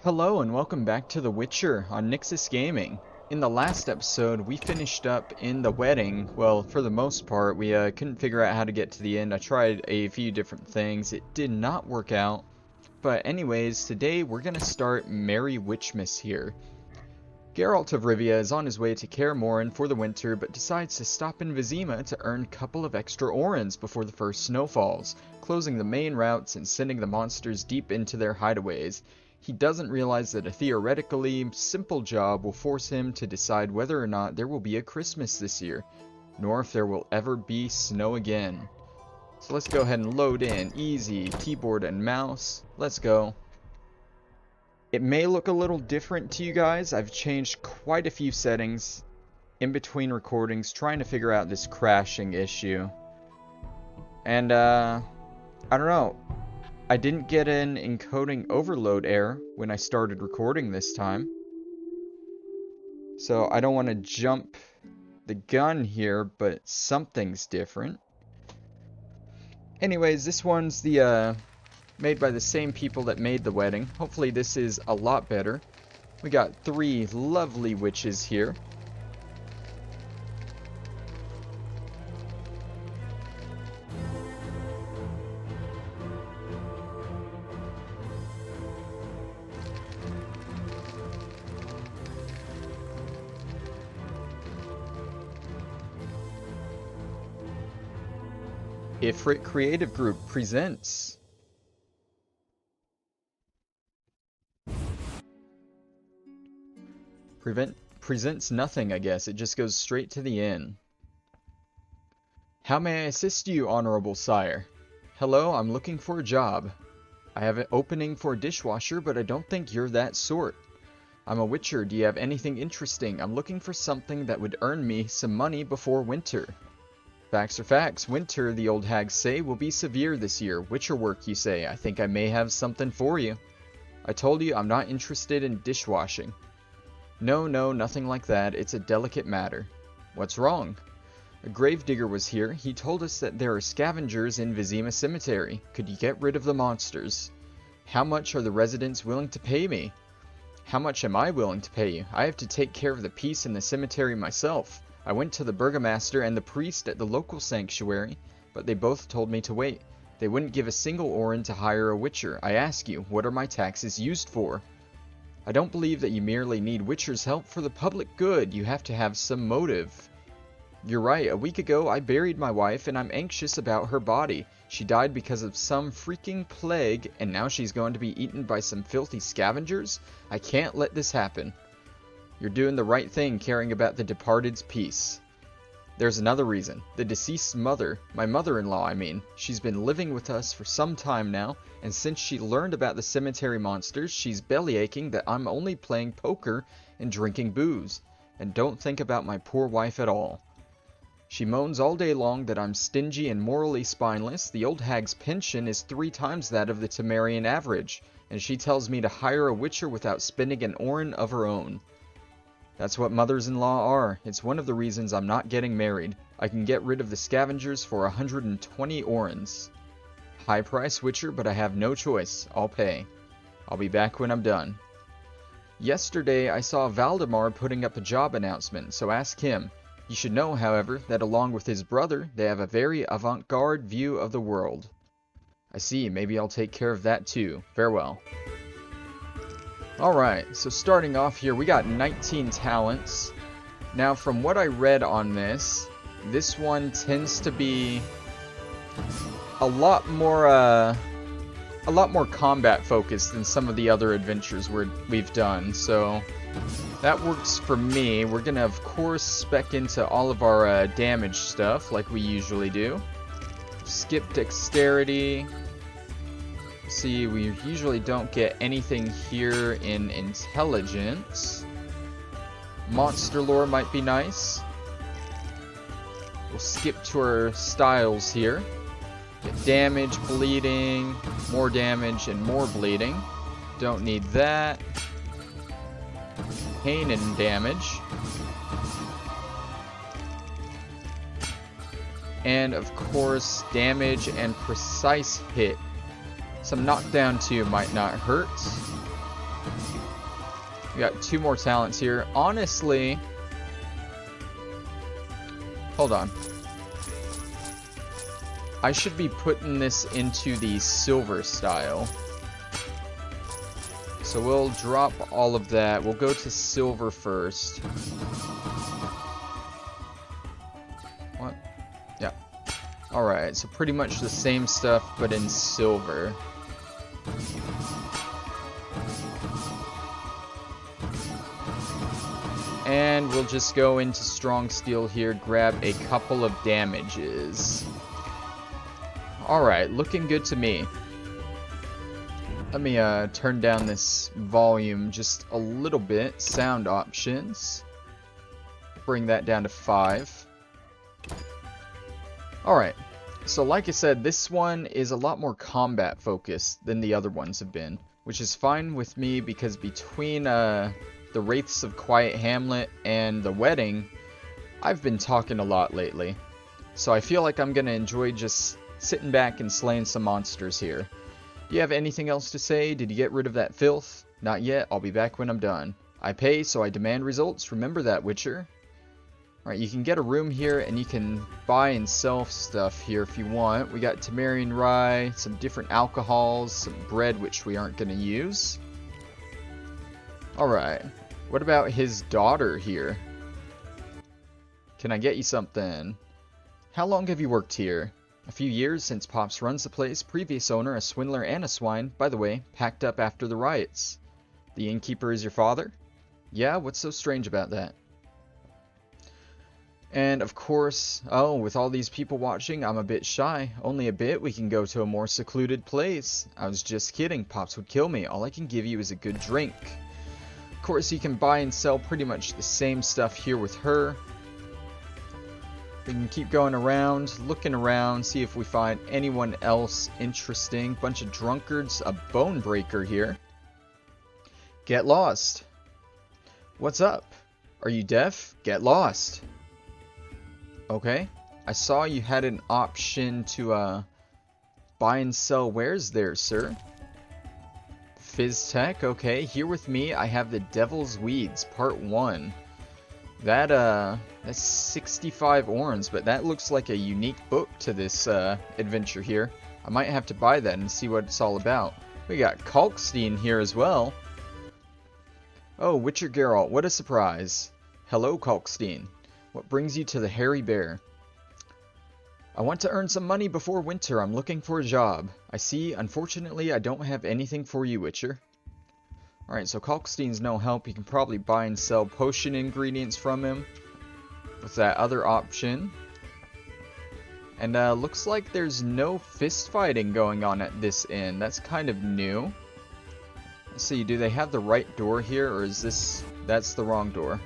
Hello and welcome back to The Witcher on Nyxus Gaming. In the last episode, we finished up in the wedding. Well, for the most part, we couldn't figure out how to get to the end. I tried a few different things. It did not work out. But anyways, today we're going to start Merry Witchmas here. Geralt of Rivia is on his way to Kaer Morhen for the winter, but decides to stop in Vizima to earn a couple of extra orens before the first snow falls, closing the main routes and sending the monsters deep into their hideaways. He doesn't realize that a theoretically simple job will force him to decide whether or not there will be a Christmas this year, nor if there will ever be snow again. So let's go ahead and load in. Easy, keyboard and mouse. Let's go. It may look a little different to you guys. I've changed quite a few settings in between recordings trying to figure out this crashing issue. And I don't know. I didn't get an encoding overload error when I started recording this time. So I don't want to jump the gun here, but something's different. Anyways, this one's the made by the same people that made the wedding. Hopefully this is a lot better. We got 3 lovely witches here. Ifrit Creative Group presents presents nothing, I guess. It just goes straight to the end. How may I assist you, Honorable Sire? Hello, I'm looking for a job. I have an opening for a dishwasher, but I don't think you're that sort. I'm a witcher. Do you have anything interesting? I'm looking for something that would earn me some money before winter. Facts are facts. Winter, the old hags say, will be severe this year. Witcher work, you say. I think I may have something for you. I told you I'm not interested in dishwashing. No, nothing like that. It's a delicate matter. What's wrong? A gravedigger was here. He told us that there are scavengers in Vizima Cemetery. Could you get rid of the monsters? How much are the residents willing to pay me? How much am I willing to pay you? I have to take care of the peace in the cemetery myself. I went to the burgomaster and the priest at the local sanctuary, but they both told me to wait. They wouldn't give a single oren to hire a witcher. I ask you, what are my taxes used for? I don't believe that you merely need witcher's help for the public good. You have to have some motive. You're right. A week ago, I buried my wife, and I'm anxious about her body. She died because of some freaking plague, and now she's going to be eaten by some filthy scavengers? I can't let this happen. You're doing the right thing caring about the departed's peace. There's another reason. The deceased's mother, my mother-in-law I mean, she's been living with us for some time now, and since she learned about the cemetery monsters, she's bellyaching that I'm only playing poker and drinking booze, and don't think about my poor wife at all. She moans all day long that I'm stingy and morally spineless. The old hag's pension is 3 times that of the Temerian average, and she tells me to hire a witcher without spending an oren of her own. That's what mothers-in-law are. It's one of the reasons I'm not getting married. I can get rid of the scavengers for 120 orens. High price witcher, but I have no choice. I'll pay. I'll be back when I'm done. Yesterday, I saw Valdemar putting up a job announcement, so ask him. You should know, however, that along with his brother, they have a very avant-garde view of the world. I see. Maybe I'll take care of that too. Farewell. Alright, so starting off here, we got 19 talents. Now, from what I read on this one tends to be a lot more combat focused than some of the other adventures we've done, so that works for me. We're gonna, of course, spec into all of our damage stuff like we usually do. Skip dexterity. See, we usually don't get anything here in intelligence. Monster lore might be nice. We'll skip to our styles here. Get damage, bleeding, more damage, and more bleeding. Don't need that. Pain and damage. And of course, damage and precise hit. Some knockdown too might not hurt. We got 2 more talents here. Honestly, hold on. I should be putting this into the silver style. So we'll drop all of that. We'll go to silver first. What? Yeah. Alright, so pretty much the same stuff, but in silver. And we'll just go into strong steel here, grab a couple of damages. Alright, looking good to me. Let me turn down this volume just a little bit. Sound options. Bring that down to 5. Alright, so like I said, this one is a lot more combat focused than the other ones have been, which is fine with me because between the Wraiths of Quiet Hamlet and the Wedding, I've been talking a lot lately. So I feel like I'm going to enjoy just sitting back and slaying some monsters here. Do you have anything else to say? Did you get rid of that filth? Not yet. I'll be back when I'm done. I pay, so I demand results. Remember that, Witcher. Alright, you can get a room here, and you can buy and sell stuff here if you want. We got Tamarian Rye, some different alcohols, some bread, which we aren't going to use. Alright, what about his daughter here? Can I get you something? How long have you worked here? A few years since Pops runs the place. Previous owner, a swindler and a swine, by the way, packed up after the riots. The innkeeper is your father? Yeah, what's so strange about that? And of course, oh, with all these people watching, I'm a bit shy. Only a bit, we can go to a more secluded place. I was just kidding, Pops would kill me. All I can give you is a good drink. Of course, you can buy and sell pretty much the same stuff here with her. We can keep going around, looking around, see if we find anyone else interesting. Bunch of drunkards, a bone breaker here. Get lost. What's up? Are you deaf? Get lost. Okay. I saw you had an option to buy and sell wares there, sir. Fizz Tech, okay. Here with me, I have the Devil's Weeds, Part 1. That's 65 orns, but that looks like a unique book to this adventure here. I might have to buy that and see what it's all about. We got Kalkstein here as well. Oh, Witcher Geralt, what a surprise. Hello, Kalkstein. What brings you to the Hairy Bear? I want to earn some money before winter. I'm looking for a job. I see, unfortunately, I don't have anything for you, Witcher. Alright, so Kalkstein's no help. You can probably buy and sell potion ingredients from him with that other option. And looks like there's no fist fighting going on at this inn. That's kind of new. Let's see, do they have the right door here, or is this... that's the wrong door.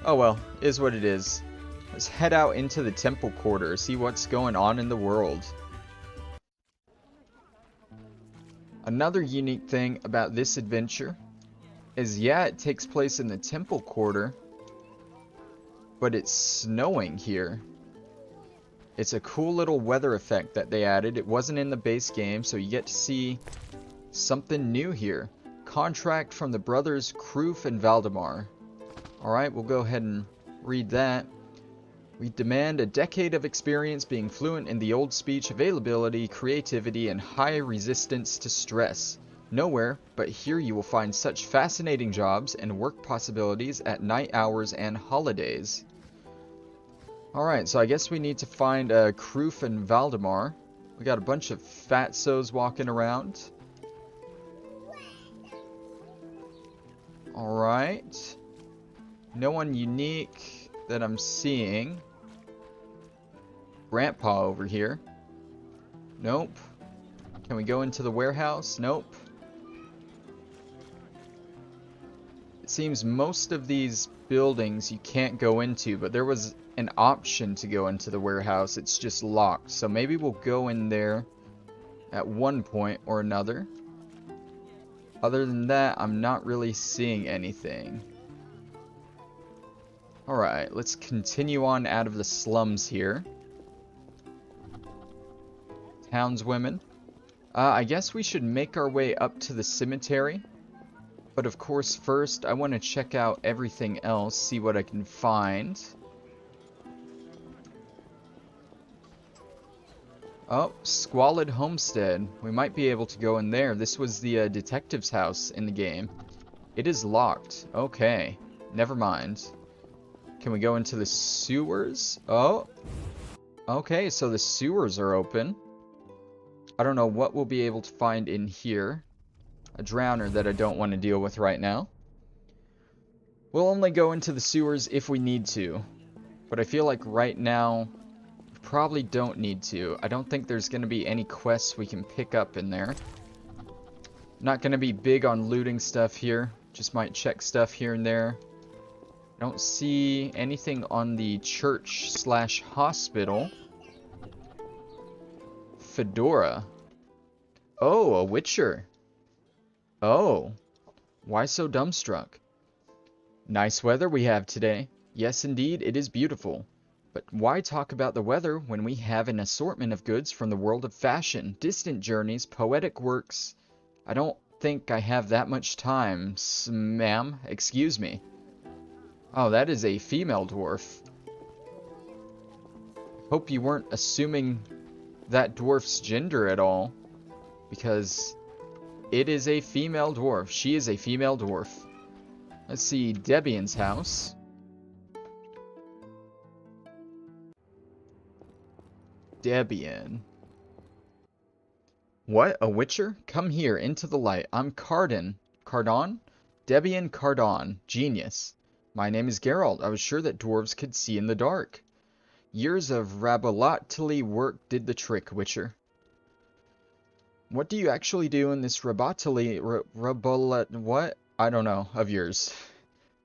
Oh well, is what it is. Let's head out into the temple quarter, see what's going on in the world. Another unique thing about this adventure is, yeah, it takes place in the temple quarter, but it's snowing here. It's a cool little weather effect that they added. It wasn't in the base game, so you get to see something new here. Contract from the brothers Kroof and Valdemar. Alright, we'll go ahead and read that. We demand a decade of experience being fluent in the old speech, availability, creativity, and high resistance to stress. Nowhere but here you will find such fascinating jobs and work possibilities at night hours and holidays. Alright, so I guess we need to find Kroof and Valdemar. We got a bunch of fatzos walking around. Alright. No one unique that I'm seeing. Grandpa over here. Nope. Can we go into the warehouse? Nope. It seems most of these buildings you can't go into, but there was an option to go into the warehouse. It's just locked. So maybe we'll go in there at one point or another. Other than that, I'm not really seeing anything. Alright, let's continue on out of the slums here. Townswomen. I guess we should make our way up to the cemetery. But of course, first, I want to check out everything else, see what I can find. Oh, Squalid Homestead. We might be able to go in there. This was the detective's house in the game. It is locked. Okay, never mind. Can we go into the sewers? Oh, okay, so the sewers are open. I don't know what we'll be able to find in here. A drowner that I don't want to deal with right now. We'll only go into the sewers if we need to. But I feel like right now, we probably don't need to. I don't think there's going to be any quests we can pick up in there. Not going to be big on looting stuff here. Just might check stuff here and there. I don't see anything on the church/hospital. Fedora. Oh, a witcher. Oh, why so dumbstruck? Nice weather we have today. Yes, indeed, it is beautiful. But why talk about the weather when we have an assortment of goods from the world of fashion, distant journeys, poetic works? I don't think I have that much time, ma'am. Excuse me. Oh, that is a female dwarf. Hope you weren't assuming that dwarf's gender at all, because it is a female dwarf. She is a female dwarf. Let's see, Debian's house. Debian. What? A witcher? Come here, into the light. I'm Cardon. Cardon? Debian Cardon. Genius. My name is Geralt. I was sure that dwarves could see in the dark. Years of Rabolatili work did the trick, Witcher. What do you actually do in this Rabolatili... what? I don't know, of yours.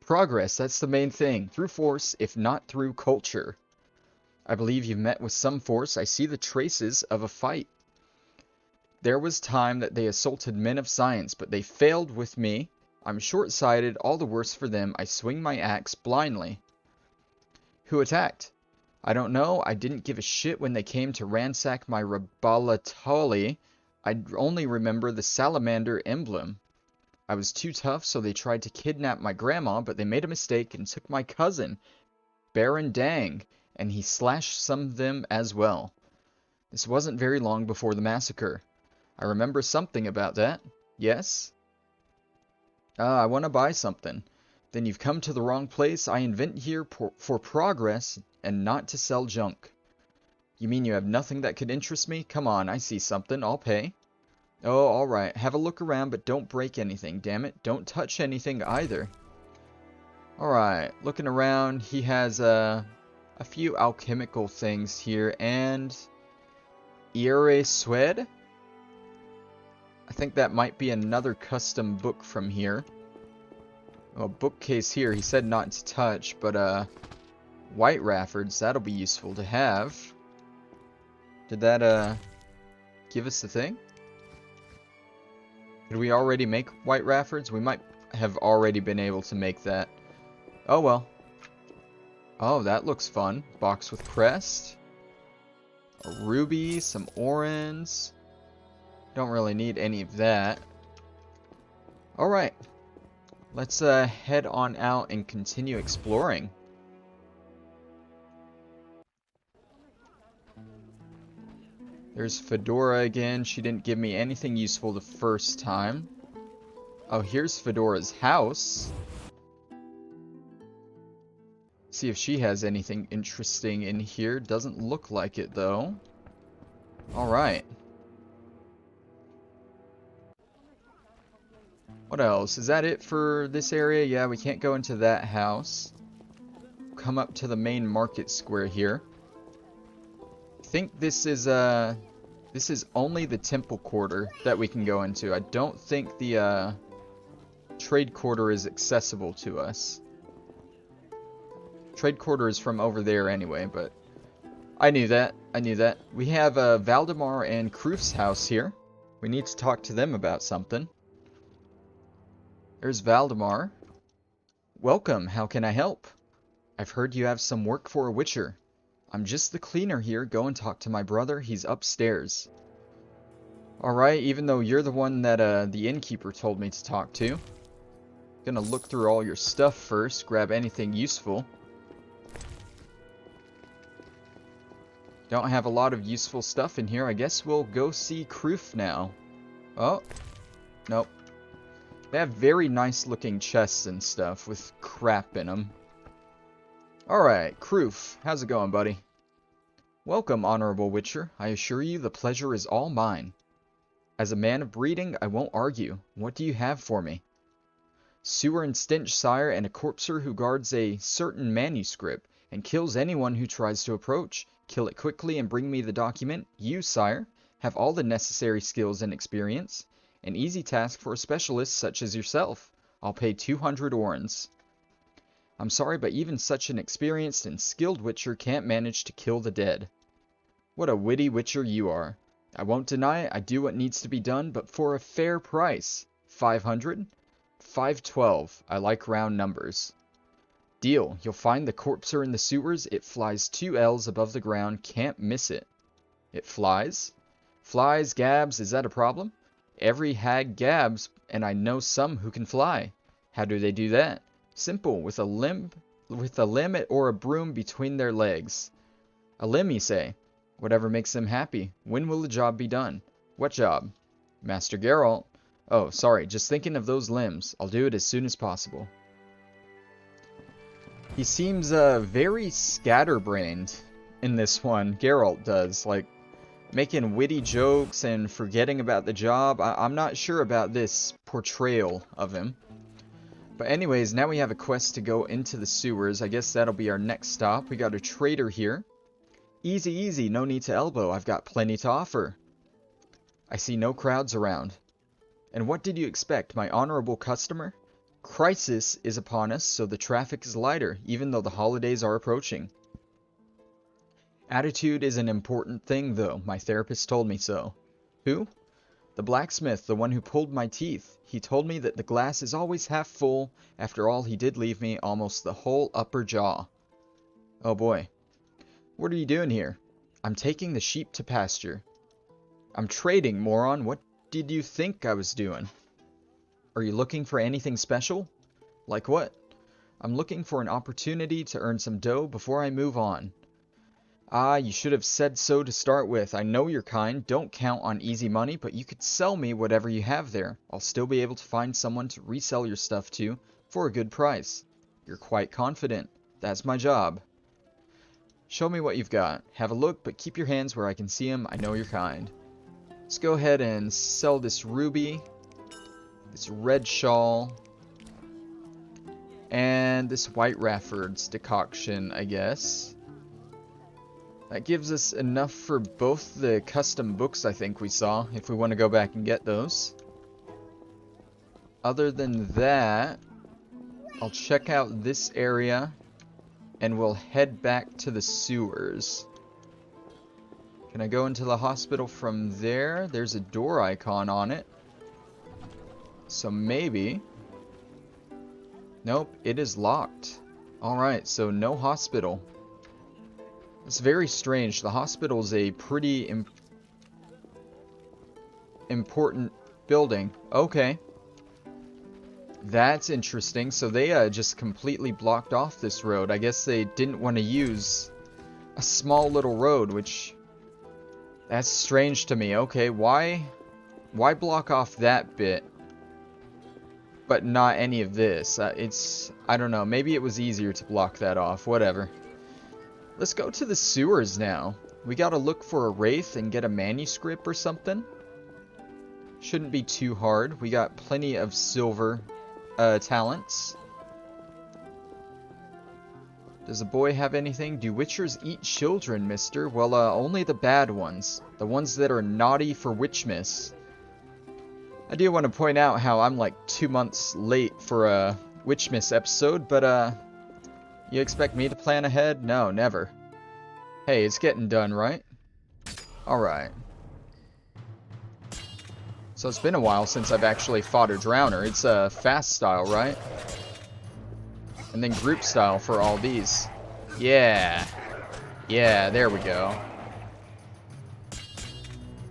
Progress, that's the main thing. Through force, if not through culture. I believe you've met with some force. I see the traces of a fight. There was time that they assaulted men of science, but they failed with me. I'm short-sighted, all the worse for them. I swing my axe blindly. Who attacked? I don't know. I didn't give a shit when they came to ransack my Rabolatali. I only remember the salamander emblem. I was too tough, so they tried to kidnap my grandma, but they made a mistake and took my cousin, Baron Dang, and he slashed some of them as well. This wasn't very long before the massacre. I remember something about that. Yes? I want to buy something. Then you've come to the wrong place. I invent here for progress and not to sell junk. You mean you have nothing that could interest me? Come on, I see something. I'll pay. Oh, alright. Have a look around, but don't break anything, damn it. Don't touch anything either. Alright, looking around, he has a few alchemical things here, and... Ire Swed? I think that might be another custom book from here. Well, bookcase here, he said not to touch, but White Raffords, that'll be useful to have. Did that give us the thing? Did we already make White Raffords? We might have already been able to make that. Oh well. Oh, that looks fun. Box with crest. A ruby, some orens. Don't really need any of that. Alright. Let's head on out and continue exploring. There's Fedora again. She didn't give me anything useful the first time. Oh, here's Fedora's house. See if she has anything interesting in here. Doesn't look like it, though. Alright. What else? Is that it for this area? Yeah, we can't go into that house. Come up to the main market square here. I think this is only the temple quarter that we can go into. I don't think the trade quarter is accessible to us. Trade quarter is from over there anyway, but I knew that. I knew that. We have Valdemar and Kroof's house here. We need to talk to them about something. There's Valdemar. Welcome. How can I help? I've heard you have some work for a witcher. I'm just the cleaner here. Go and talk to my brother. He's upstairs. Alright, even though you're the one that the innkeeper told me to talk to. Gonna look through all your stuff first, grab anything useful. Don't have a lot of useful stuff in here. I guess we'll go see Kroof now. Oh, nope. They have very nice looking chests and stuff with crap in them. Alright, Kroof, how's it going, buddy? Welcome, Honorable Witcher. I assure you the pleasure is all mine. As a man of breeding, I won't argue. What do you have for me? Sewer and stench, sire, and a corpser who guards a certain manuscript and kills anyone who tries to approach. Kill it quickly and bring me the document. You, sire, have all the necessary skills and experience. An easy task for a specialist such as yourself. I'll pay 200 orens. I'm sorry, but even such an experienced and skilled witcher can't manage to kill the dead. What a witty witcher you are. I won't deny it, I do what needs to be done, but for a fair price. 500? 512. I like round numbers. Deal. You'll find the corpser in the sewers. It flies 2 L's above the ground. Can't miss it. It flies? Flies, gabs, is that a problem? Every hag gabs, and I know some who can fly. How do they do that? Simple, with a limb or a broom between their legs. A limb, you say? Whatever makes them happy. When will the job be done? What job? Master Geralt. Oh, sorry, just thinking of those limbs. I'll do it as soon as possible. He seems very scatterbrained in this one. Geralt does, like, making witty jokes and forgetting about the job. I'm not sure about this portrayal of him. But anyways, now we have a quest to go into the sewers. I guess that'll be our next stop. We got a trader here. Easy, easy, no need to elbow. I've got plenty to offer. I see no crowds around. And what did you expect, my honorable customer? Crisis is upon us, so the traffic is lighter, even though the holidays are approaching. Attitude is an important thing, though. My therapist told me so. Who? The blacksmith, the one who pulled my teeth. He told me that the glass is always half full. After all, he did leave me almost the whole upper jaw. Oh boy. What are you doing here? I'm taking the sheep to pasture. I'm trading, moron. What did you think I was doing? Are you looking for anything special? Like what? I'm looking for an opportunity to earn some dough before I move on. Ah, you should have said so to start with. I know you're kind. Don't count on easy money, but you could sell me whatever you have there. I'll still be able to find someone to resell your stuff to for a good price. You're quite confident. That's my job. Show me what you've got. Have a look, but keep your hands where I can see them. I know you're kind. Let's go ahead and sell this ruby, this red shawl, and this white Rafford's decoction, I guess. That gives us enough for both the custom books I think we saw, if we want to go back and get those. Other than that, I'll check out this area, and we'll head back to the sewers. Can I go into the hospital from there? There's a door icon on it. So maybe... Nope, it is locked. Alright, so no hospital. It's very strange. The hospital is a pretty important building. Okay. That's interesting. So they just completely blocked off this road. I guess they didn't want to use a small little road, which... That's strange to me. Okay, why block off that bit, but not any of this? I don't know. Maybe it was easier to block that off. Whatever. Let's go to the sewers now. We gotta look for a wraith and get a manuscript or something. Shouldn't be too hard. We got plenty of silver talents. Does a boy have anything? Do witchers eat children, mister? Well, only the bad ones. The ones that are naughty for Witchmas. I do want to point out how I'm like 2 months late for a Witchmas episode, but you expect me to plan ahead? No, never. Hey, it's getting done, right? Alright. So it's been a while since I've actually fought a drowner. It's fast style, right? And then group style for all these. Yeah. Yeah, there we go.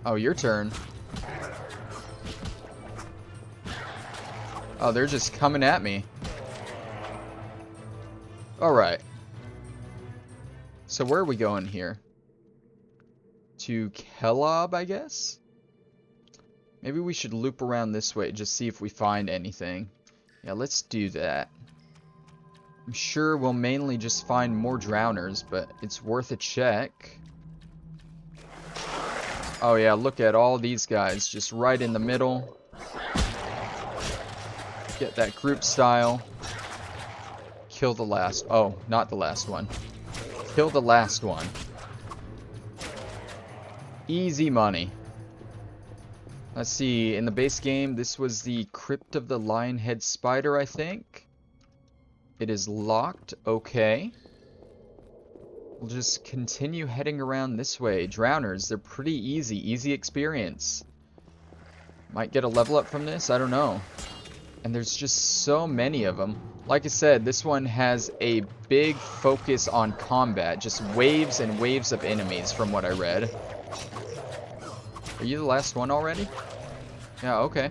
Oh, your turn. Oh, they're just coming at me. Alright. So where are we going here? To Kelob, I guess? Maybe we should loop around this way, just see if we find anything. Yeah, let's do that. I'm sure we'll mainly just find more drowners, but it's worth a check. Oh yeah, look at all these guys, just right in the middle. Get that group style. Kill the last... Oh, not the last one. Kill the last one. Easy money. Let's see, in the base game, this was the Crypt of the Lionhead Spider, I think. It is locked. Okay. We'll just continue heading around this way. Drowners, they're pretty easy. Easy experience. Might get a level up from this, I don't know. And there's just so many of them. Like I said, this one has a big focus on combat. Just waves and waves of enemies from what I read. Are you the last one already? Yeah, okay.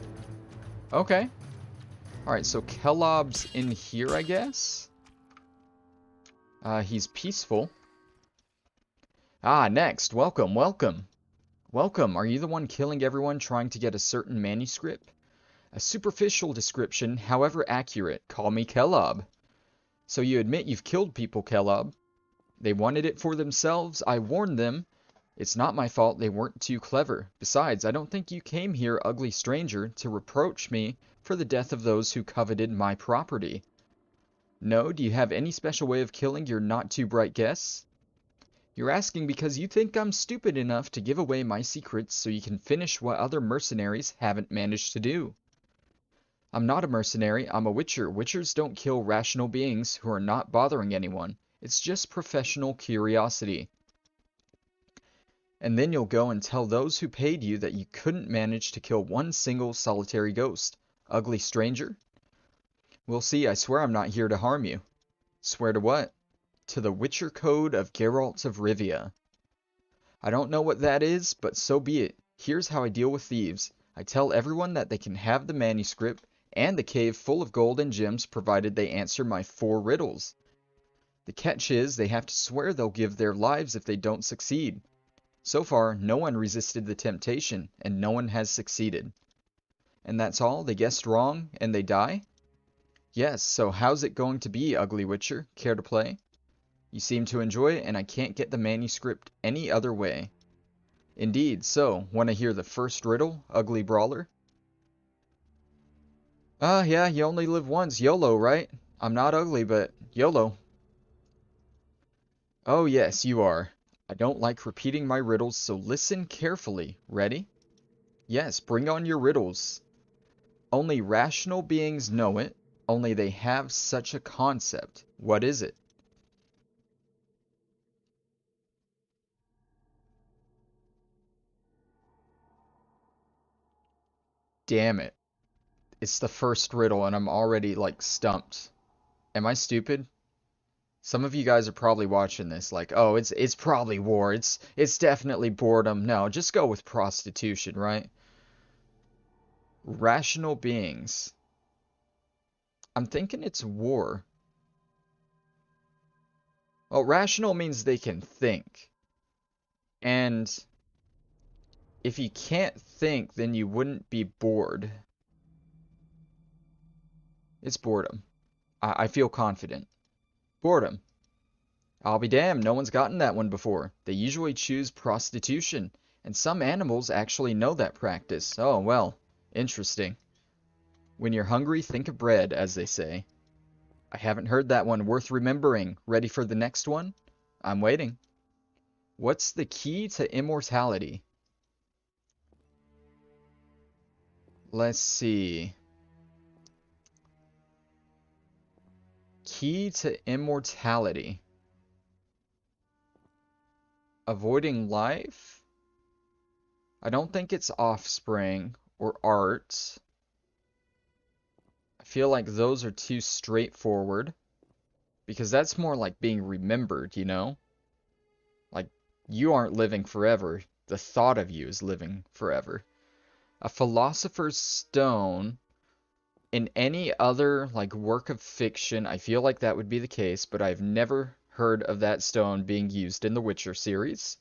Okay. Alright, so Kelob's in here, I guess? He's peaceful. Ah, next. Welcome, welcome. Welcome. Are you the one killing everyone trying to get a certain manuscript? A superficial description, however accurate. Call me Kelob. So you admit you've killed people, Kelob. They wanted it for themselves. I warned them. It's not my fault they weren't too clever. Besides, I don't think you came here, ugly stranger, to reproach me for the death of those who coveted my property. No? Do you have any special way of killing your not-too-bright guests? You're asking because you think I'm stupid enough to give away my secrets so you can finish what other mercenaries haven't managed to do. I'm not a mercenary, I'm a witcher. Witchers don't kill rational beings who are not bothering anyone. It's just professional curiosity. And then you'll go and tell those who paid you that you couldn't manage to kill one single solitary ghost. Ugly stranger? We'll see, I swear I'm not here to harm you. Swear to what? To the Witcher Code of Geralt of Rivia. I don't know what that is, but so be it. Here's how I deal with thieves. I tell everyone that they can have the manuscript and the cave full of gold and gems provided they answer my 4 riddles. The catch is they have to swear they'll give their lives if they don't succeed. So far, no one resisted the temptation, and no one has succeeded. And that's all? They guessed wrong, and they die? Yes, so how's it going to be, ugly witcher? Care to play? You seem to enjoy it, and I can't get the manuscript any other way. Indeed, so, want to hear the first riddle, ugly brawler? Yeah, you only live once, YOLO, right? I'm not ugly, but YOLO. Oh yes, you are. I don't like repeating my riddles, so listen carefully. Ready? Yes, bring on your riddles. Only rational beings know it. Only they have such a concept. What is it? Damn it. It's the first riddle and I'm already, like, stumped. Am I stupid? Some of you guys are probably watching this like, oh, it's probably war. It's definitely boredom. No, just go with prostitution, right? Rational beings. I'm thinking it's war. Well, rational means they can think. And if you can't think, then you wouldn't be bored. It's boredom. I feel confident. Boredom. I'll be damned, no one's gotten that one before. They usually choose prostitution, and some animals actually know that practice. Oh, well, interesting. When you're hungry, think of bread, as they say. I haven't heard that one, worth remembering. Ready for the next one? I'm waiting. What's the key to immortality? Let's see. Key to immortality. Avoiding life? I don't think it's offspring or art. I feel like those are too straightforward. Because that's more like being remembered, you know? Like, you aren't living forever. The thought of you is living forever. A philosopher's stone. In any other, like, work of fiction, I feel like that would be the case, but I've never heard of that stone being used in the Witcher series.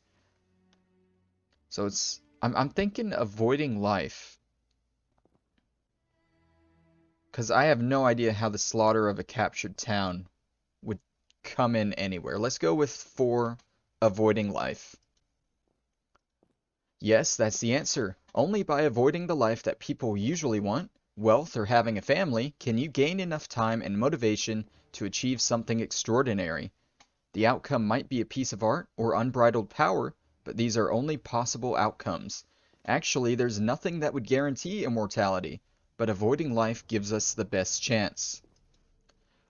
So I'm thinking avoiding life. Because I have no idea how the slaughter of a captured town would come in anywhere. Let's go with 4, avoiding life. Yes, that's the answer. Only by avoiding the life that people usually want, wealth, or having a family, can you gain enough time and motivation to achieve something extraordinary. The outcome might be a piece of art or unbridled power, but these are only possible outcomes. Actually, there's nothing that would guarantee immortality, but avoiding life gives us the best chance.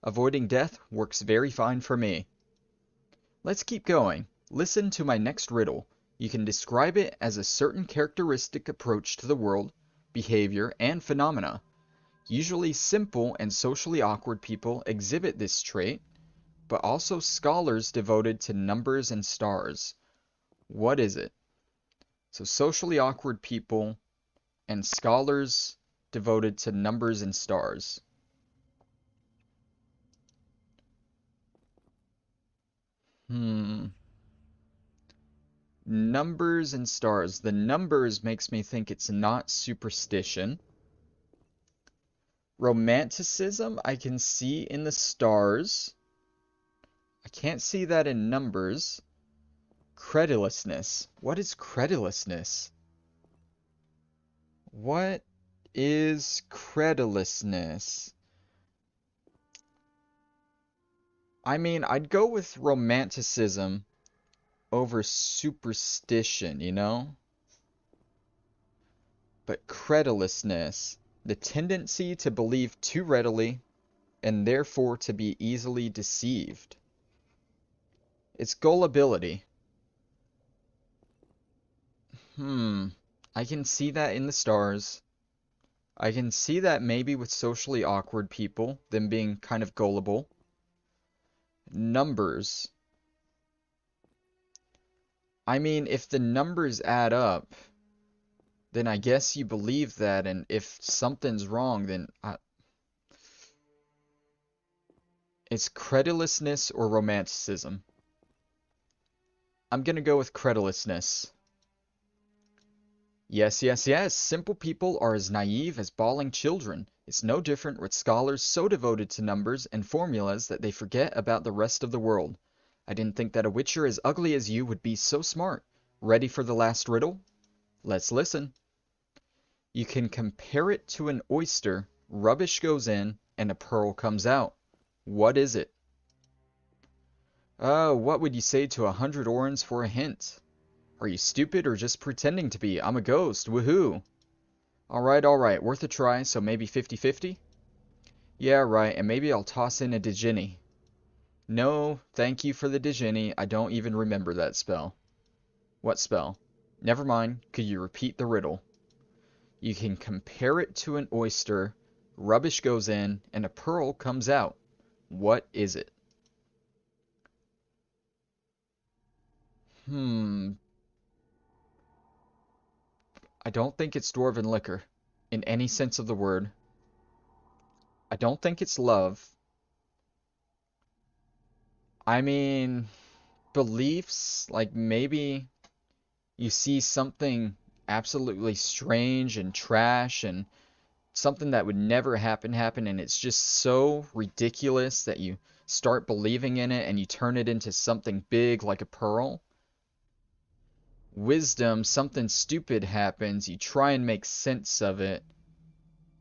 Avoiding death works very fine for me. Let's keep going. Listen to my next riddle. You can describe it as a certain characteristic approach to the world, behavior, and phenomena. Usually simple and socially awkward people exhibit this trait, but also scholars devoted to numbers and stars. What is it? So socially awkward people and scholars devoted to numbers and stars. Numbers and stars. The numbers makes me think it's not superstition. Romanticism I can see in the stars. I can't see that in numbers. Credulousness. What is credulousness? What is credulousness? I mean, I'd go with romanticism over superstition, you know? But credulousness, the tendency to believe too readily and therefore to be easily deceived. It's gullibility. I can see that in the stars. I can see that maybe with socially awkward people, them being kind of gullible. Numbers. I mean, if the numbers add up, then I guess you believe that, and if something's wrong, then it's credulousness or romanticism. I'm gonna go with credulousness. Yes, yes, yes. Simple people are as naive as bawling children. It's no different with scholars so devoted to numbers and formulas that they forget about the rest of the world. I didn't think that a witcher as ugly as you would be so smart. Ready for the last riddle? Let's listen. You can compare it to an oyster. Rubbish goes in and a pearl comes out. What is it? Oh, what would you say to 100 orens for a hint? Are you stupid or just pretending to be? I'm a ghost. Woohoo. Alright. Worth a try, so maybe 50-50? Yeah, right, and maybe I'll toss in a Digini. No, thank you for the Digini. I don't even remember that spell. What spell? Never mind. Could you repeat the riddle? You can compare it to an oyster. Rubbish goes in, and a pearl comes out. What is it? I don't think it's dwarven liquor, in any sense of the word. I don't think it's love. I mean, beliefs, like maybe you see something absolutely strange and trash and something that would never happen and it's just so ridiculous that you start believing in it and you turn it into something big like a pearl. Wisdom, something stupid happens, you try and make sense of it,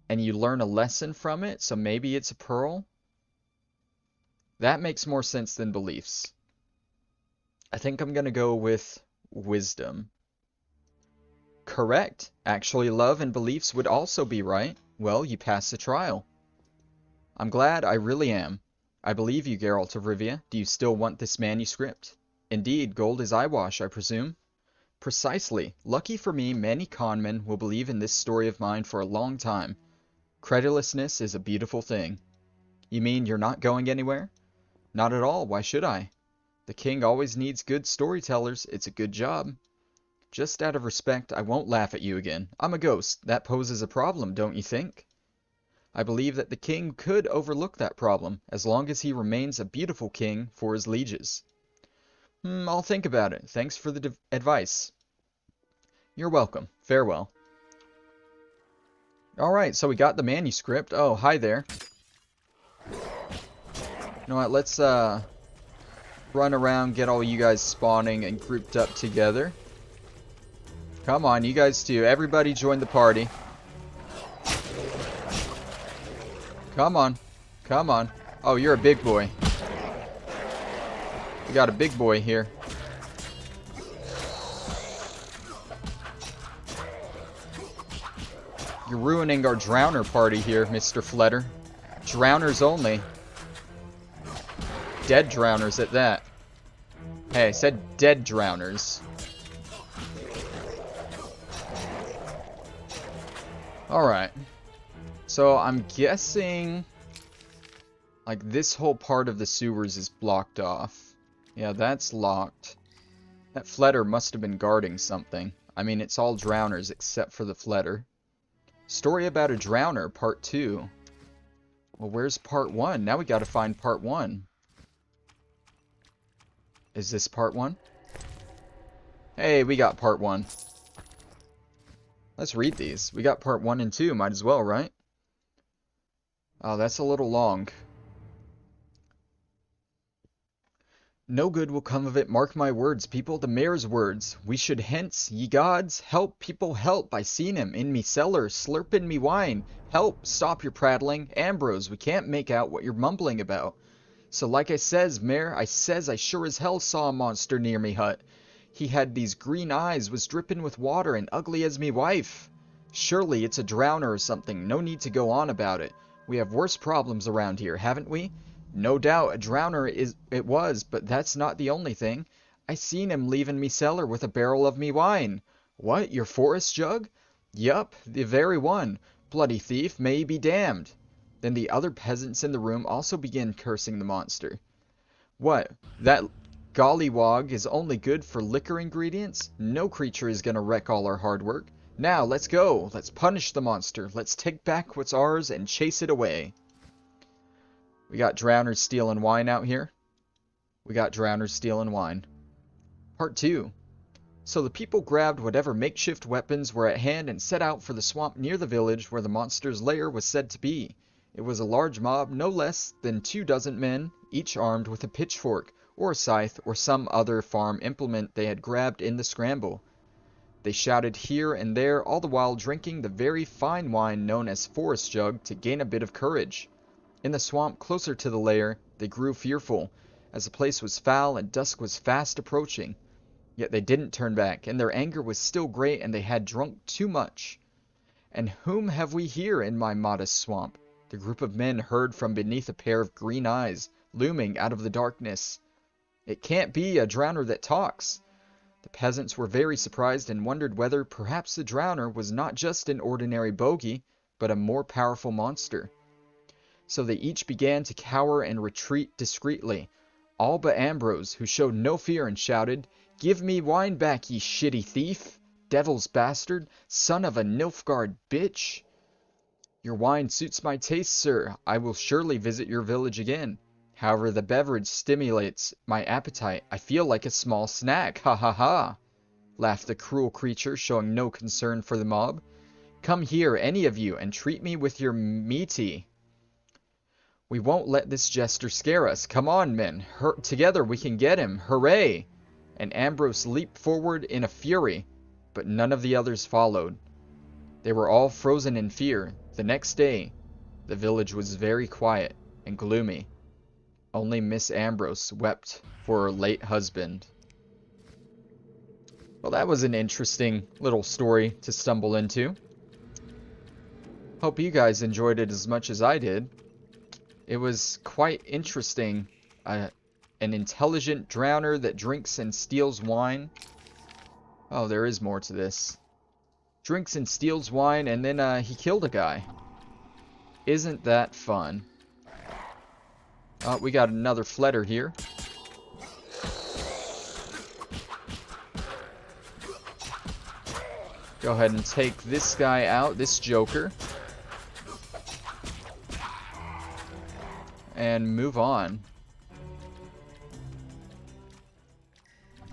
and you learn a lesson from it, so maybe it's a pearl? That makes more sense than beliefs. I think I'm gonna go with wisdom. Correct. Actually, love and beliefs would also be right. Well, you passed the trial. I'm glad, I really am. I believe you, Geralt of Rivia. Do you still want this manuscript? Indeed, gold is eyewash, I presume. Precisely. Lucky for me, many conmen will believe in this story of mine for a long time. Credulousness is a beautiful thing. You mean you're not going anywhere? Not at all. Why should I? The king always needs good storytellers. It's a good job. Just out of respect, I won't laugh at you again. I'm a ghost. That poses a problem, don't you think? I believe that the king could overlook that problem, as long as he remains a beautiful king for his lieges. I'll think about it. Thanks for the advice. You're welcome. Farewell. Alright, so we got the manuscript. Oh, hi there. You know what, let's run around, get all you guys spawning and grouped up together. Come on, you guys too. Everybody join the party. Come on. Come on. Oh, you're a big boy. We got a big boy here. You're ruining our drowner party here, Mr. Fletter. Drowners only. Dead drowners at that. Hey, I said dead drowners. Alright. So I'm guessing like this whole part of the sewers is blocked off. Yeah, that's locked. That Fletter must have been guarding something. I mean, it's all drowners except for the Fletter. Story about a drowner, part 2. Well, where's part 1? Now we gotta find part 1. Is this part 1? Hey, we got part 1. Let's read these. We got part 1 and 2, might as well, right? Oh, that's a little long. No good will come of it, mark my words, people, the mayor's words. We should hence, ye gods, help people help. I seen him in me cellar, slurping me wine. Help, stop your prattling. Ambrose, we can't make out what you're mumbling about. So like I says, mayor, I says I sure as hell saw a monster near me hut. He had these green eyes, was dripping with water, and ugly as me wife. Surely it's a drowner or something, no need to go on about it. We have worse problems around here, haven't we? No doubt a drowner it was, but that's not the only thing. I seen him leaving me cellar with a barrel of me wine. What, your forest jug? Yup, the very one. Bloody thief, may he be damned. Then the other peasants in the room also began cursing the monster. What, that gollywog is only good for liquor ingredients? No creature is gonna wreck all our hard work. Now, let's go. Let's punish the monster. Let's take back what's ours and chase it away. We got drowners stealing wine out here. We got drowners stealing wine. Part 2. So the people grabbed whatever makeshift weapons were at hand and set out for the swamp near the village where the monster's lair was said to be. It was a large mob, no less than 24 men, each armed with a pitchfork, or a scythe, or some other farm implement they had grabbed in the scramble. They shouted here and there, all the while drinking the very fine wine known as forest jug to gain a bit of courage. In the swamp closer to the lair, they grew fearful, as the place was foul and dusk was fast approaching. Yet they didn't turn back, and their anger was still great, and they had drunk too much. And whom have we here in my modest swamp? The group of men heard from beneath a pair of green eyes, looming out of the darkness. It can't be a drowner that talks. The peasants were very surprised and wondered whether perhaps the drowner was not just an ordinary bogey, but a more powerful monster. So they each began to cower and retreat discreetly, all but Ambrose, who showed no fear and shouted, "Give me wine back, ye shitty thief! Devil's bastard! Son of a Nilfgaard bitch! Your wine suits my taste, sir. I will surely visit your village again. However, the beverage stimulates my appetite. I feel like a small snack. Ha ha ha!" laughed the cruel creature, showing no concern for the mob. "Come here, any of you, and treat me with your meaty. We won't let this jester scare us. Come on, men. Together we can get him. Hooray!" And Ambrose leaped forward in a fury, but none of the others followed. They were all frozen in fear. The next day, the village was very quiet and gloomy. Only Miss Ambrose wept for her late husband. Well, that was an interesting little story to stumble into. Hope you guys enjoyed it as much as I did. It was quite interesting. An intelligent drowner that drinks and steals wine. Oh, there is more to this. Drinks and steals wine, and then he killed a guy. Isn't that fun? Oh, we got another Fletter here. Go ahead and take this guy out, this Joker. and move on.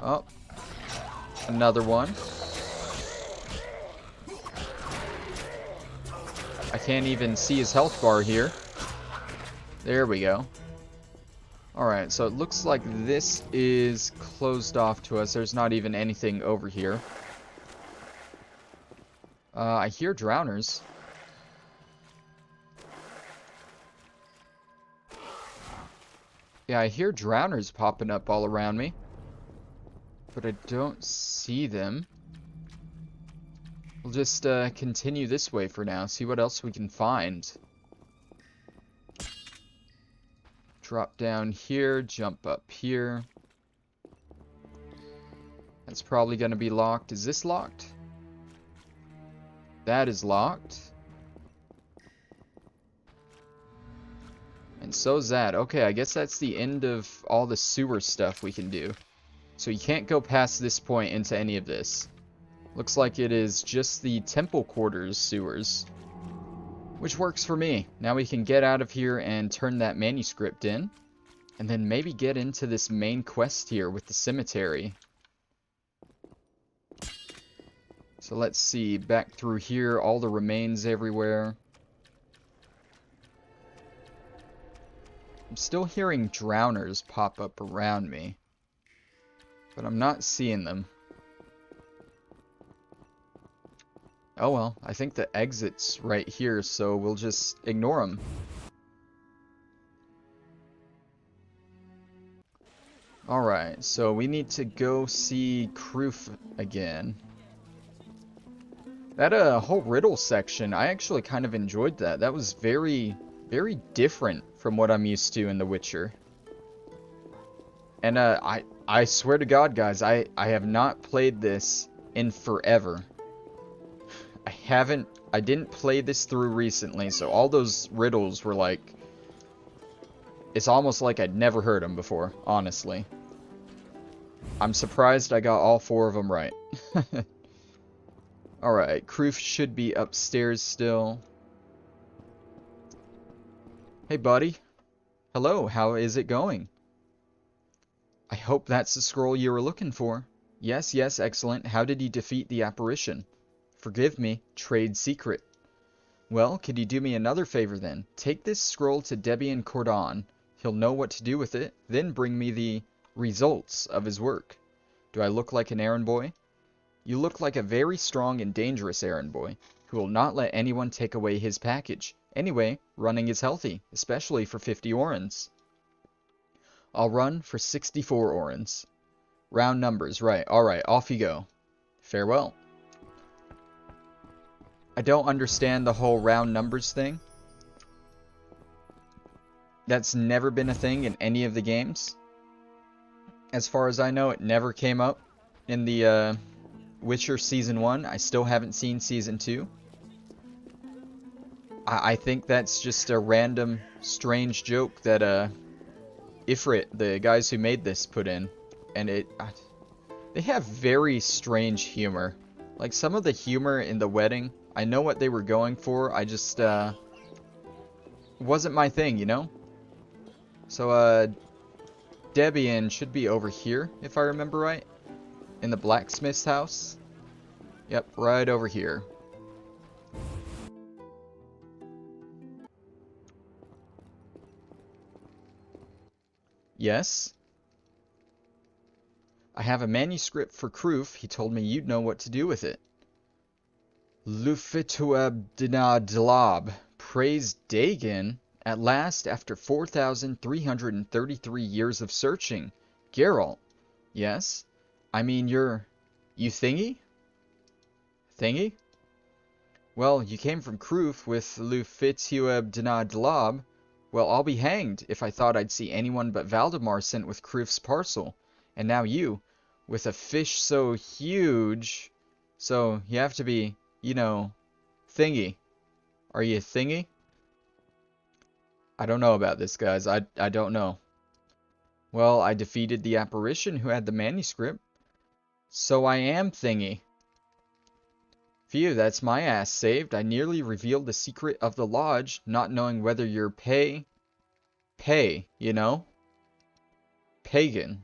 Oh, another one. I can't even see his health bar here. There we go. Alright, so it looks like this is closed off to us. There's not even anything over here. I hear drowners. Yeah, I hear drowners popping up all around me. But I don't see them. We'll just continue this way for now. See what else we can find. Drop down here. Jump up here. That's probably going to be locked. Is this locked? That is locked. And so's that. Okay, I guess that's the end of all the sewer stuff we can do. So you can't go past this point into any of this. Looks like it is just the temple quarters sewers. Which works for me. Now we can get out of here and turn that manuscript in. And then maybe get into this main quest here with the cemetery. So let's see. Back through here. All the remains everywhere. I'm still hearing drowners pop up around me. But I'm not seeing them. Oh well, I think the exit's right here, so we'll just ignore them. Alright, so we need to go see Kroof again. That whole riddle section, I actually kind of enjoyed that. That was very, very different from what I'm used to in The Witcher. And I swear to God, guys, I have not played this in forever. I didn't play this through recently, so all those riddles were like, it's almost like I'd never heard them before, honestly. I'm surprised I got all 4 of them right. Alright, Kroof should be upstairs still. Hey, buddy. Hello, how is it going? I hope that's the scroll you were looking for. Yes, yes, excellent. How did you defeat the apparition? Forgive me, trade secret. Well, could you do me another favor then? Take this scroll to Debian Cordon. He'll know what to do with it. Then bring me the results of his work. Do I look like an errand boy? You look like a very strong and dangerous errand boy, who will not let anyone take away his package. Anyway, running is healthy, especially for 50 orens. I'll run for 64 orens. Round numbers, right. Alright, off you go. Farewell. I don't understand the whole round numbers thing. That's never been a thing in any of the games. As far as I know, it never came up in the Witcher Season 1. I still haven't seen Season 2. I think that's just a random, strange joke that Ifrit, the guys who made this, put in. And they have very strange humor. Like, some of the humor in the wedding, I know what they were going for, I just, wasn't my thing, you know? So, Debian should be over here, if I remember right. In the blacksmith's house. Yep, right over here. Yes? I have a manuscript for Kroof. He told me you'd know what to do with it. Lufituabdinadlab. Praise Dagon. At last, after 4,333 years of searching. Geralt. Yes? I mean, you thingy? Thingy? Well, you came from Kroof with Lufituabdinadlab. Well, I'll be hanged if I thought I'd see anyone but Valdemar sent with Kroof's parcel. And now you, with a fish so huge. So, you have to be, you know, thingy. Are you thingy? I don't know about this, guys. I don't know. Well, I defeated the apparition who had the manuscript. So I am thingy. Phew, that's my ass saved. I nearly revealed the secret of the lodge, not knowing whether your pay Pay, you know? Pagan.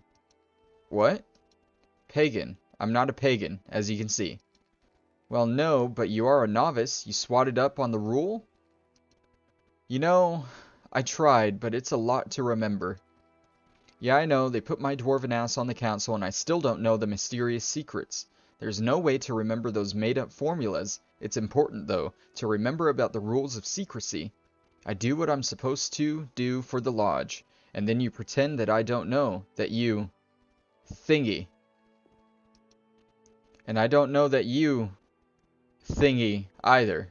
What? Pagan. I'm not a pagan, as you can see. Well, no, but you are a novice. You swatted up on the rule? You know, I tried, but it's a lot to remember. Yeah, I know, they put my dwarven ass on the council and I still don't know the mysterious secrets. There's no way to remember those made-up formulas. It's important, though, to remember about the rules of secrecy. I do what I'm supposed to do for the lodge, and then you pretend that I don't know, that you... thingy. And I don't know that you... thingy, either.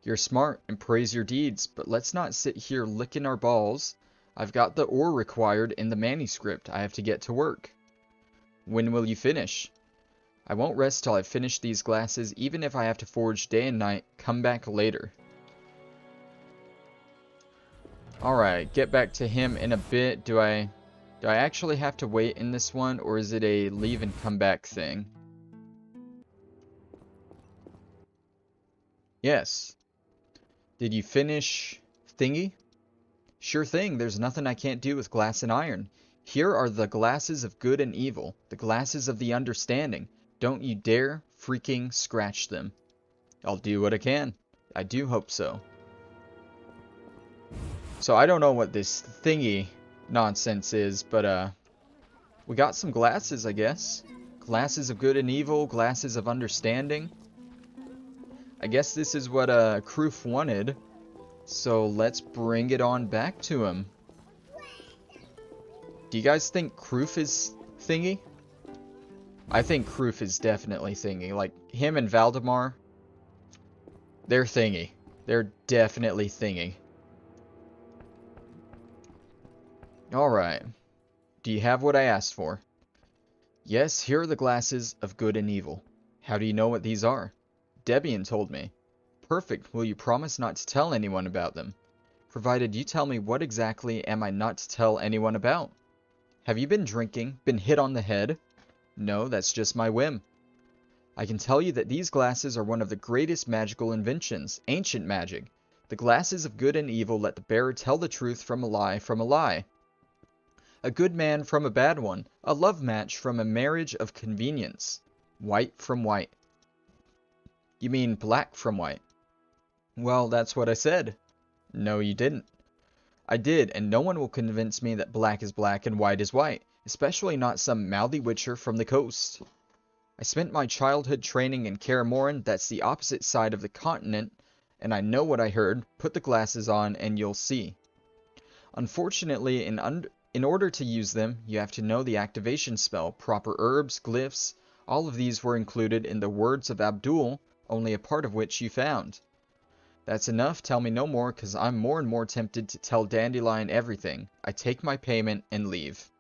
You're smart and praise your deeds, but let's not sit here licking our balls. I've got the ore required in the manuscript. I have to get to work. When will you finish? I won't rest till I've finished these glasses, even if I have to forge day and night. Come back later. Alright, get back to him in a bit. Do I actually have to wait in this one, or is it a leave and come back thing? Yes. Did you finish thingy? Sure thing, there's nothing I can't do with glass and iron. Here are the glasses of good and evil, the glasses of the understanding. Don't you dare freaking scratch them. I'll do what I can. I do hope so. So I don't know what this thingy nonsense is, but we got some glasses, I guess. Glasses of good and evil, glasses of understanding. I guess this is what Kroof wanted. So let's bring it on back to him. Do you guys think Kroof is thingy? I think Kroof is definitely thingy. Like, him and Valdemar, they're thingy. They're definitely thingy. Alright. Do you have what I asked for? Yes, here are the glasses of good and evil. How do you know what these are? Debian told me. Perfect. Will you promise not to tell anyone about them? Provided you tell me what exactly am I not to tell anyone about? Have you been drinking? Been hit on the head? No, that's just my whim. I can tell you that these glasses are one of the greatest magical inventions, ancient magic. The glasses of good and evil let the bearer tell the truth from a lie from a lie. A good man from a bad one. A love match from a marriage of convenience. White from white. You mean black from white? Well, that's what I said. No, you didn't. I did, and no one will convince me that black is black and white is white, especially not some mouthy witcher from the coast. I spent my childhood training in Kaer Morhen, that's the opposite side of the continent, and I know what I heard. Put the glasses on and you'll see. Unfortunately, in order to use them, you have to know the activation spell, proper herbs, glyphs. All of these were included in the words of Abdul, only a part of which you found. That's enough, tell me no more, cause I'm more and more tempted to tell Dandelion everything. I take my payment and leave.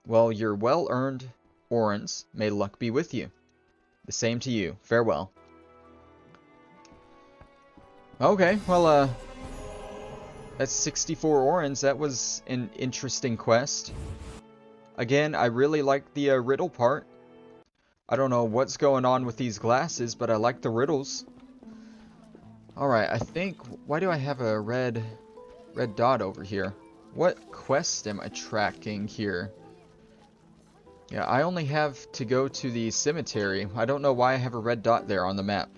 Well, your well-earned orens, may luck be with you. The same to you. Farewell. Okay, well, that's 64 orens. That was an interesting quest. Again, I really like the riddle part. I don't know what's going on with these glasses, but I like the riddles. Alright, I think... Why do I have a red dot over here? What quest am I tracking here? Yeah, I only have to go to the cemetery. I don't know why I have a red dot there on the map.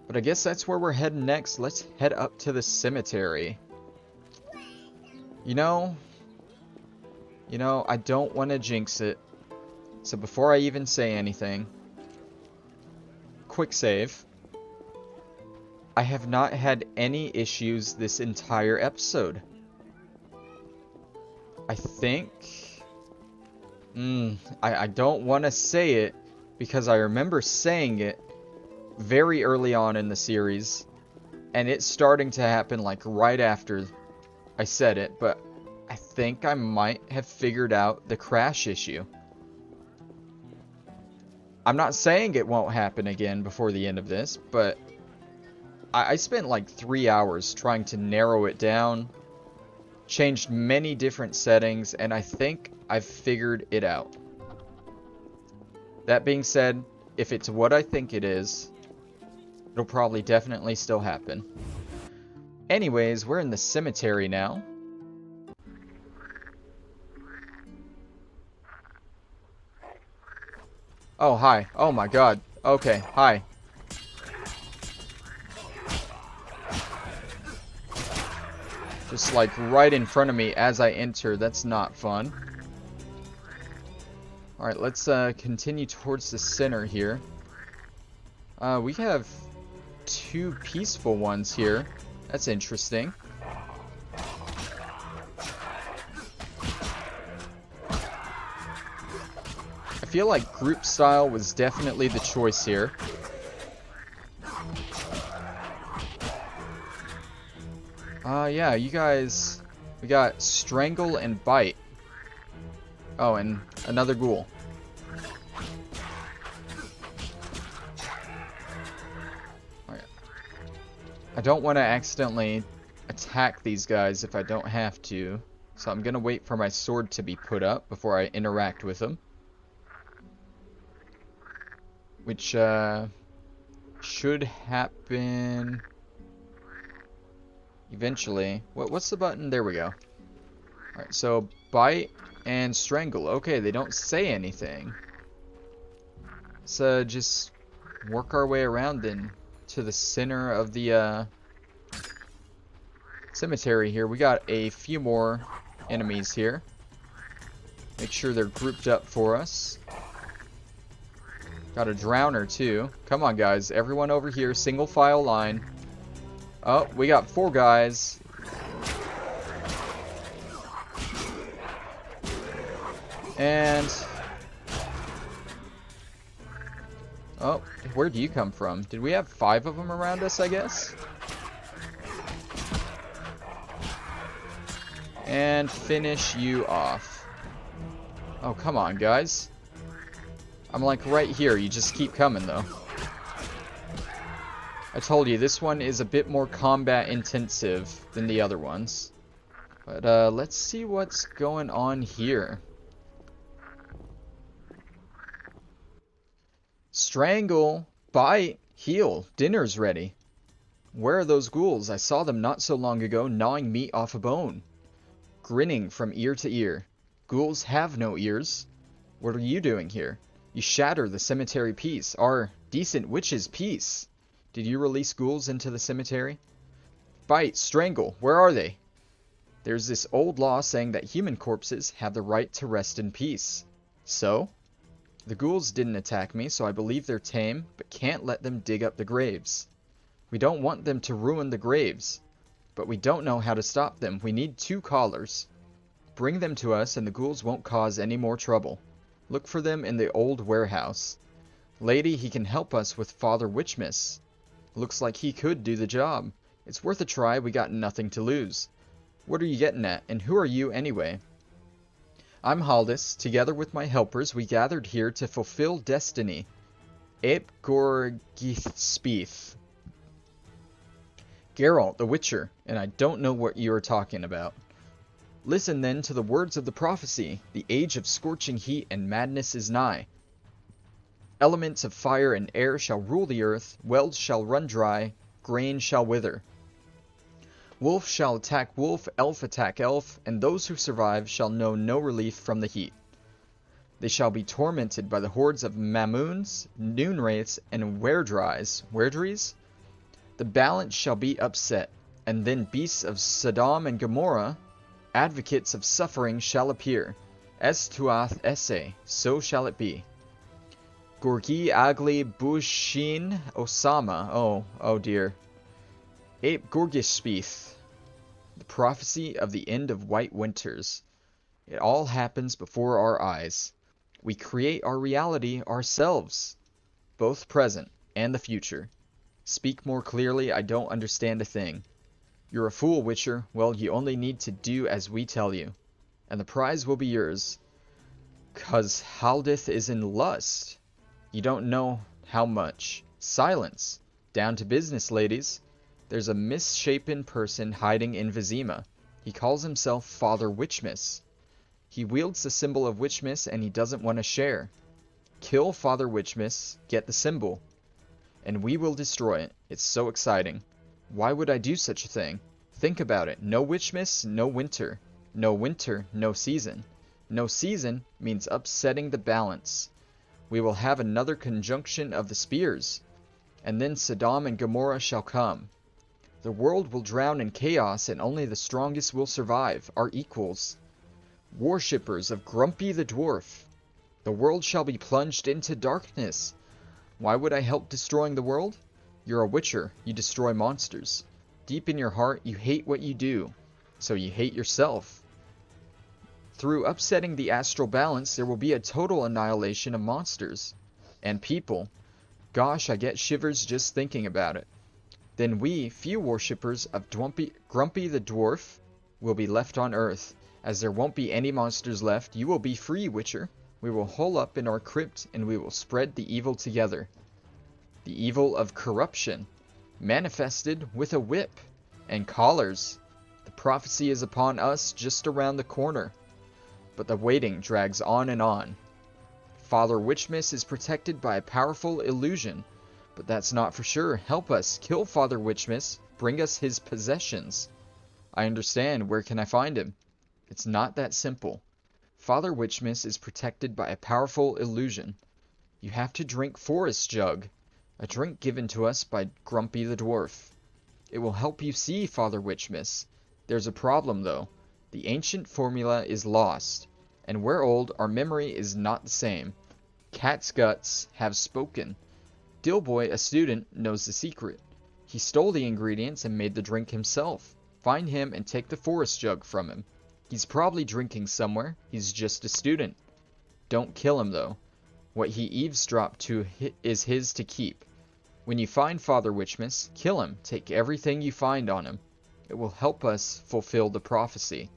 But I guess that's where we're heading next. Let's head up to the cemetery. You know, I don't want to jinx it. So before I even say anything, quick save. I have not had any issues this entire episode. I think... I don't want to say it because I remember saying it very early on in the series. And it's starting to happen like right after I said it. But I think I might have figured out the crash issue. I'm not saying it won't happen again before the end of this, but... I spent like 3 hours trying to narrow it down, changed many different settings, and I think I've figured it out. That being said, if it's what I think it is, it'll probably definitely still happen. Anyways, we're in the cemetery now. Oh, hi. Oh my god. Okay, hi. Just like right in front of me as I enter. That's not fun. Alright, let's continue towards the center here. We have 2 peaceful ones here. That's interesting. I feel like group style was definitely the choice here. Yeah, you guys... We got Strangle and Bite. Oh, and another ghoul. Alright. I don't want to accidentally attack these guys if I don't have to. So I'm going to wait for my sword to be put up before I interact with them. Which, should happen... eventually. What's the button? There we go. Alright, so Bite and Strangle. Okay, they don't say anything. So just work our way around then to the center of the cemetery here. We got a few more enemies here. Make sure they're grouped up for us. Got a drowner too. Come on guys, everyone over here, single file line. Oh, we got 4 guys. And... oh, where do you come from? Did we have 5 of them around us, I guess? And finish you off. Oh, come on, guys. I'm like right here. You just keep coming, though. I told you, this one is a bit more combat intensive than the other ones. But let's see what's going on here. Strangle, Bite, Heal. Dinner's ready. Where are those ghouls? I saw them not so long ago gnawing meat off a bone. Grinning from ear to ear. Ghouls have no ears. What are you doing here? You shatter the cemetery peace. Our decent witch's peace. Did you release ghouls into the cemetery? Bite, Strangle, where are they? There's this old law saying that human corpses have the right to rest in peace. So? The ghouls didn't attack me, so I believe they're tame, but can't let them dig up the graves. We don't want them to ruin the graves, but we don't know how to stop them. We need 2 callers. Bring them to us and the ghouls won't cause any more trouble. Look for them in the old warehouse. Lady, he can help us with Father Witchmas. Looks like he could do the job. It's worth a try, we got nothing to lose. What are you getting at, and who are you anyway? I'm Haldis. Together with my helpers, we gathered here to fulfill destiny. Ape Gorgithspieth. Geralt, the Witcher, and I don't know what you are talking about. Listen then to the words of the prophecy. The age of scorching heat and madness is nigh. Elements of fire and air shall rule the earth, wells shall run dry, grain shall wither. Wolf shall attack wolf, elf attack elf, and those who survive shall know no relief from the heat. They shall be tormented by the hordes of Mamoons, Noonwraiths, and Werdries. The balance shall be upset, and then beasts of Sodom and Gomorrah, advocates of suffering, shall appear. Es tuath esse, so shall it be. Gorgi agli bushin osama. Oh dear. Ape Gorgishspieth. The prophecy of the end of white winters. It all happens before our eyes. We create our reality ourselves, both present and the future. Speak more clearly, I don't understand a thing. You're a fool, Witcher. Well, you only need to do as we tell you, and the prize will be yours. 'Cause Haldith is in lust. You don't know how much. Silence. Down to business, ladies. There's a misshapen person hiding in Vizima. He calls himself Father Witchmas. He wields the symbol of Witchmas and he doesn't want to share. Kill Father Witchmas, get the symbol, and we will destroy it. It's so exciting. Why would I do such a thing? Think about it. No Witchmas, no winter. No winter, no season. No season means upsetting the balance. We will have another conjunction of the spears, and then Sodom and Gomorrah shall come. The world will drown in chaos, and only the strongest will survive, our equals. Worshippers of Grumpy the Dwarf. The world shall be plunged into darkness. Why would I help destroying the world? You're a witcher. You destroy monsters. Deep in your heart, you hate what you do, so you hate yourself. Through upsetting the astral balance, there will be a total annihilation of monsters and people. Gosh, I get shivers just thinking about it. Then we, few worshippers of Grumpy the Dwarf, will be left on Earth. As there won't be any monsters left, you will be free, Witcher. We will hole up in our crypt, and we will spread the evil together. The evil of corruption, manifested with a whip and collars. The prophecy is upon us just around the corner. But the waiting drags on and on. Father Witchmas is protected by a powerful illusion. But that's not for sure. Help us. Kill Father Witchmas. Bring us his possessions. I understand. Where can I find him? It's not that simple. Father Witchmas is protected by a powerful illusion. You have to drink Forest Jug, a drink given to us by Grumpy the Dwarf. It will help you see Father Witchmas. There's a problem, though. The ancient formula is lost, and we're old, our memory is not the same. Cat's guts have spoken. Dillboy, a student, knows the secret. He stole the ingredients and made the drink himself. Find him and take the Forest Jug from him. He's probably drinking somewhere. He's just a student. Don't kill him, though. What he eavesdropped to is his to keep. When you find Father Witchmas, kill him. Take everything you find on him. It will help us fulfill the prophecy.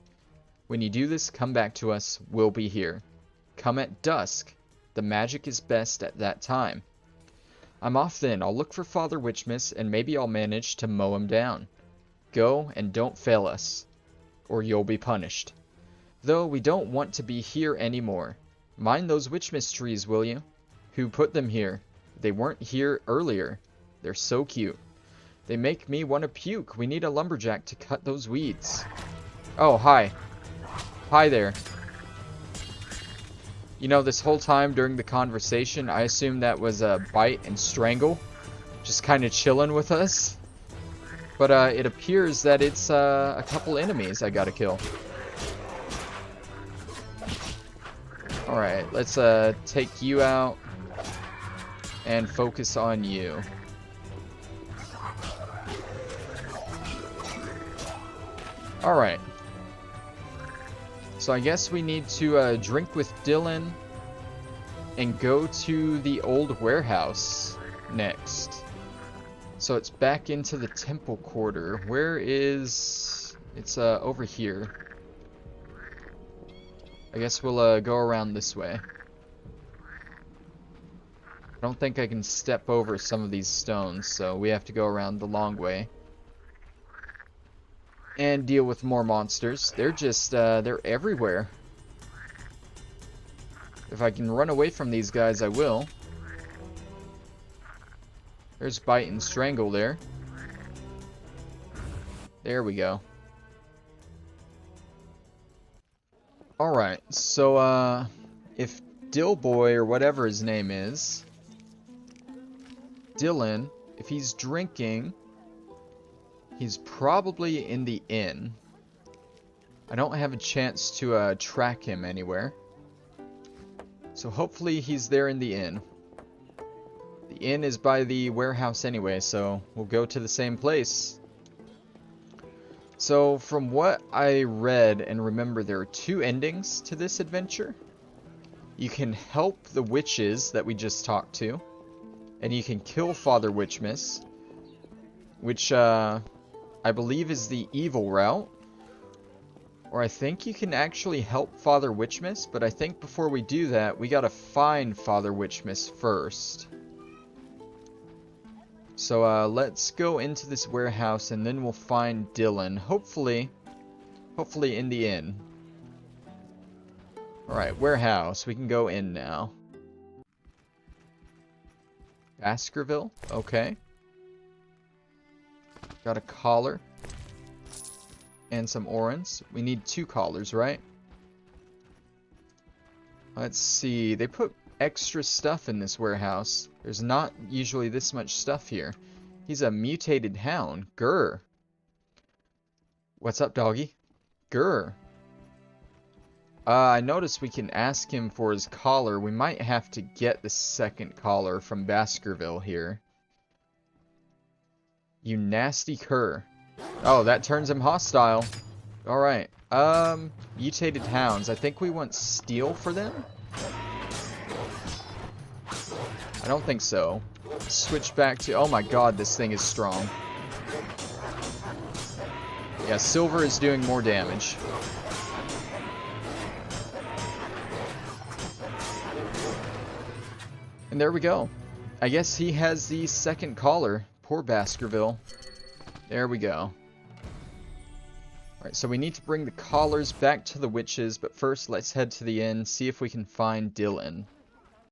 When you do this, come back to us. We'll be here. Come at dusk. The magic is best at that time. I'm off then. I'll look for Father Witchmas, and maybe I'll manage to mow him down. Go, and don't fail us, or you'll be punished. Though we don't want to be here anymore. Mind those Witchmas trees, will you? Who put them here? They weren't here earlier. They're so cute. They make me want to puke. We need a lumberjack to cut those weeds. Oh, hi. Hi there. You know, this whole time during the conversation, I assumed that was a bite and strangle. Just kind of chilling with us. But it appears that it's a couple enemies I gotta kill. Alright, let's take you out and focus on you. Alright. So I guess we need to drink with Dylan and go to the old warehouse next. So it's back into the temple quarter. Where is... It's over here. I guess we'll go around this way. I don't think I can step over some of these stones, so we have to go around the long way. And deal with more monsters. They're just, they're everywhere. If I can run away from these guys, I will. There's Bite and Strangle there. There we go. Alright, so, if Dillboy, or whatever his name is, Dylan, if he's drinking... He's probably in the inn. I don't have a chance to track him anywhere. So hopefully he's there in the inn. The inn is by the warehouse anyway, so we'll go to the same place. So from what I read and remember, there are two endings to this adventure. You can help the witches that we just talked to. And you can kill Father Witchmas. Which, I believe is the evil route. Or I think you can actually help Father Witchmas, but I think before we do that, we gotta find Father Witchmas first. So let's go into this warehouse and then we'll find Dylan. Hopefully in the inn. Alright, warehouse. We can go in now. Baskerville? Okay. Got a collar. And some orans. We need 2 collars, right? Let's see. They put extra stuff in this warehouse. There's not usually this much stuff here. He's a mutated hound. Grr. What's up, doggy? Grr. I noticed we can ask him for his collar. We might have to get the second collar from Baskerville here. You nasty cur. Oh, that turns him hostile. Alright. Mutated hounds. I think we want steel for them? I don't think so. Switch back to... Oh my god, this thing is strong. Yeah, silver is doing more damage. And there we go. I guess he has the second collar. Poor Baskerville. There we go. Alright, so we need to bring the collars back to the witches, but first let's head to the inn, see if we can find Dylan.